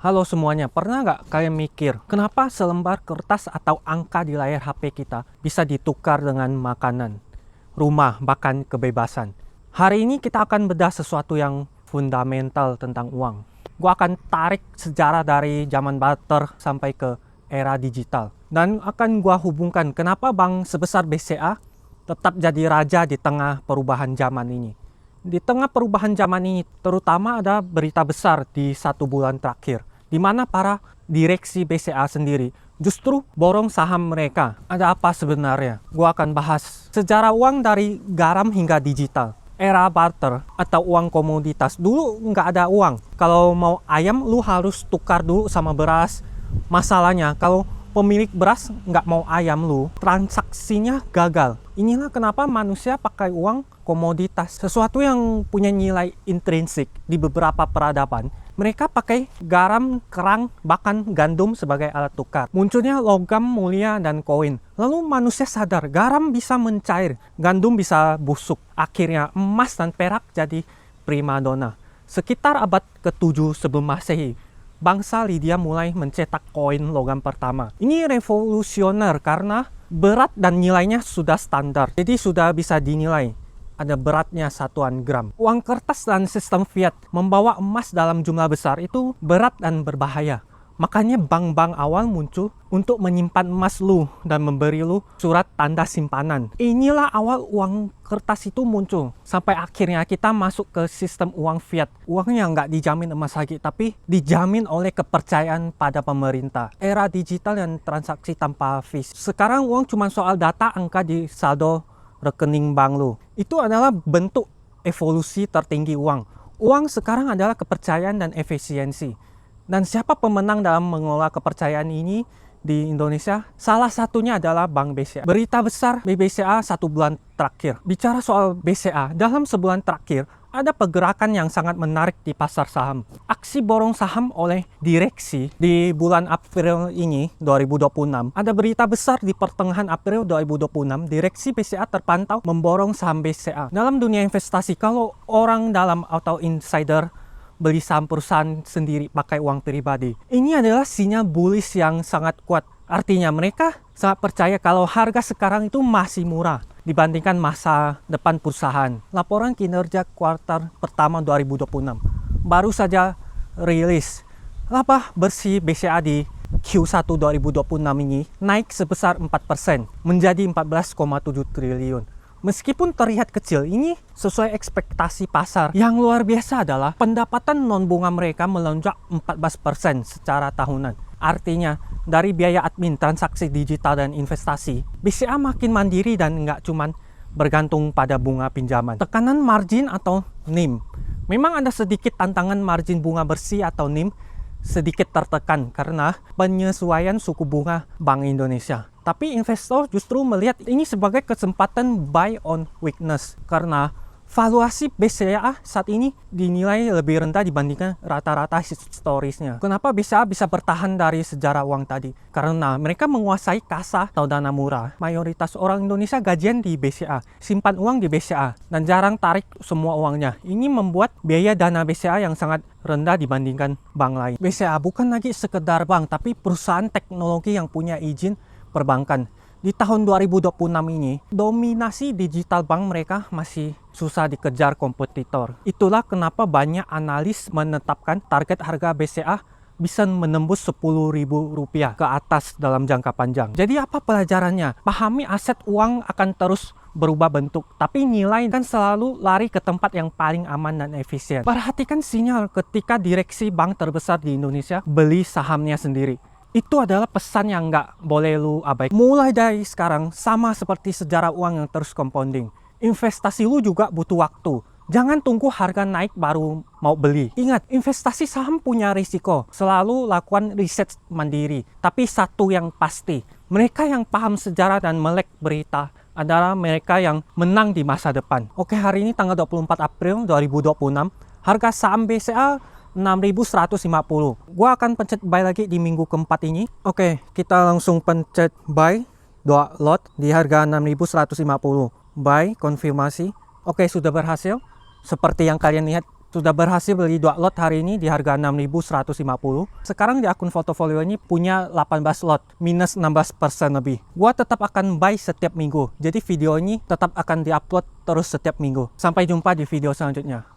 Halo semuanya, pernah nggak kalian mikir kenapa selembar kertas atau angka di layar HP kita bisa ditukar dengan makanan, rumah, bahkan kebebasan? Hari ini kita akan bedah sesuatu yang fundamental tentang uang. Gua akan tarik sejarah dari zaman barter sampai ke era digital. Dan akan gua hubungkan kenapa bank sebesar BCA tetap jadi raja di tengah perubahan zaman ini. Di tengah perubahan zaman ini, terutama ada berita besar di 1 bulan terakhir, di mana para direksi BCA sendiri justru borong saham mereka. Ada apa sebenarnya? Gua akan bahas sejarah uang dari garam hingga digital. Era barter atau uang komoditas. Dulu nggak ada uang. Kalau mau ayam, lu harus tukar dulu sama beras. Masalahnya, kalau pemilik beras nggak mau ayam lu, transaksinya gagal. Inilah kenapa manusia pakai uang komoditas. Sesuatu yang punya nilai intrinsik di beberapa peradaban. Mereka pakai garam, kerang, bahkan gandum sebagai alat tukar. Munculnya logam mulia dan koin. Lalu manusia sadar garam bisa mencair, gandum bisa busuk. Akhirnya emas dan perak jadi primadona. Sekitar abad ke-7 sebelum Masehi, bangsa Lydia mulai mencetak koin logam pertama. Ini revolusioner karena berat dan nilainya sudah standar. Jadi sudah bisa dinilai. Ada beratnya satuan gram. Uang kertas dan sistem fiat membawa emas dalam jumlah besar itu berat dan berbahaya. Makanya bank-bank awal muncul untuk menyimpan emas lu dan memberi lu surat tanda simpanan. Inilah awal uang kertas itu muncul. Sampai akhirnya kita masuk ke sistem uang fiat. Uangnya nggak dijamin emas lagi, tapi dijamin oleh kepercayaan pada pemerintah. Era digital dan transaksi tanpa fees. Sekarang uang cuma soal data angka di saldo rekening bank lu. Itu adalah bentuk evolusi tertinggi uang. Uang sekarang adalah kepercayaan dan efisiensi. Dan siapa pemenang dalam mengelola kepercayaan ini di Indonesia? Salah satunya adalah Bank BCA. Berita besar BCA 1 bulan terakhir. Bicara soal BCA, dalam sebulan terakhir ada pergerakan yang sangat menarik di pasar saham. Aksi borong saham oleh direksi di bulan April ini, 2026. Ada berita besar di pertengahan April 2026, direksi BCA terpantau memborong saham BCA. Dalam dunia investasi, kalau orang dalam atau insider beli saham perusahaan sendiri pakai uang pribadi, ini adalah sinyal bullish yang sangat kuat. Artinya mereka sangat percaya kalau harga sekarang itu masih murah dibandingkan masa depan perusahaan. Laporan kinerja kuartal pertama 2026 baru saja rilis. Laba bersih BCA di Q1 2026 ini naik sebesar 4% menjadi 14,7 triliun. Meskipun terlihat kecil, ini sesuai ekspektasi pasar. Yang luar biasa adalah pendapatan non-bunga mereka melonjak 14% secara tahunan. Artinya, dari biaya admin, transaksi digital, dan investasi, BCA makin mandiri dan nggak cuman bergantung pada bunga pinjaman. Tekanan margin atau NIM. Memang ada sedikit tantangan margin bunga bersih atau NIM sedikit tertekan karena penyesuaian suku bunga Bank Indonesia. Tapi investor justru melihat ini sebagai kesempatan buy on weakness karena valuasi BCA saat ini dinilai lebih rendah dibandingkan rata-rata historisnya. Kenapa BCA bisa bertahan dari sejarah uang tadi? Karena mereka menguasai kasa atau dana murah. Mayoritas orang Indonesia gajian di BCA, simpan uang di BCA, dan jarang tarik semua uangnya. Ini membuat biaya dana BCA yang sangat rendah dibandingkan bank lain. BCA bukan lagi sekedar bank, tapi perusahaan teknologi yang punya izin perbankan. Di tahun 2026 ini, dominasi digital bank mereka masih susah dikejar kompetitor. Itulah kenapa banyak analis menetapkan target harga BCA bisa menembus Rp10.000 ke atas dalam jangka panjang. Jadi apa pelajarannya? Pahami aset uang akan terus berubah bentuk, tapi nilai kan selalu lari ke tempat yang paling aman dan efisien. Perhatikan sinyal ketika direksi bank terbesar di Indonesia beli sahamnya sendiri. Itu adalah pesan yang nggak boleh lu abaikan. Mulai dari sekarang, sama seperti sejarah uang yang terus compounding. Investasi lu juga butuh waktu. Jangan tunggu harga naik baru mau beli. Ingat, investasi saham punya risiko. Selalu lakukan riset mandiri. Tapi satu yang pasti, mereka yang paham sejarah dan melek berita adalah mereka yang menang di masa depan. Oke, hari ini tanggal 24 April 2026, harga saham BCA 6.150. Gua akan pencet buy lagi di minggu keempat ini. Oke, kita langsung pencet buy 2 lot di harga 6.150. Buy, konfirmasi. Oke, sudah berhasil. Seperti yang kalian lihat Sudah berhasil beli 2 lot hari ini di harga 6.150. Sekarang di akun Fotofolio ini punya 18 lot, minus 16% lebih. Gua tetap akan buy setiap minggu, jadi video ini tetap akan diupload terus setiap minggu. Sampai jumpa di video selanjutnya.